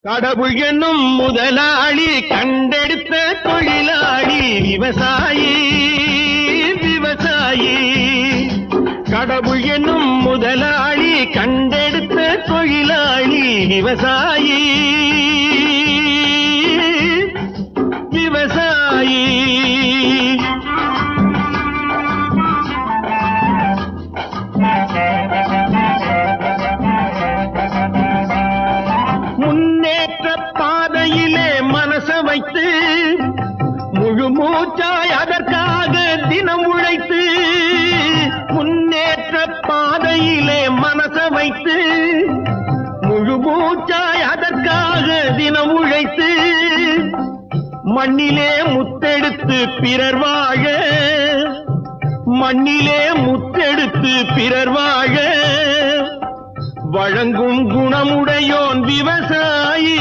கடவுள் என்னும் முதலாளி கண்டெடுத்த தொழிலாளி விவசாயி விவசாயி. கடவுள் என்னும் முதலாளி கண்டெடுத்த தொழிலாளி விவசாயி விவசாயி. முன்னேற்ற பாதையிலே மனச வைத்து முழு மூச்சாய் அதற்காக தினம் உழைத்து, முன்னேற்ற பாதையிலே மனச வைத்து முழு மூச்சாய் அதற்காக தினம் உழைத்து, மண்ணிலே முத்தெடுத்து பிறர் வாழ, மண்ணிலே முத்தெடுத்து பிறர் வாழ வழங்கும் குணமுடையோன் விவசாயி.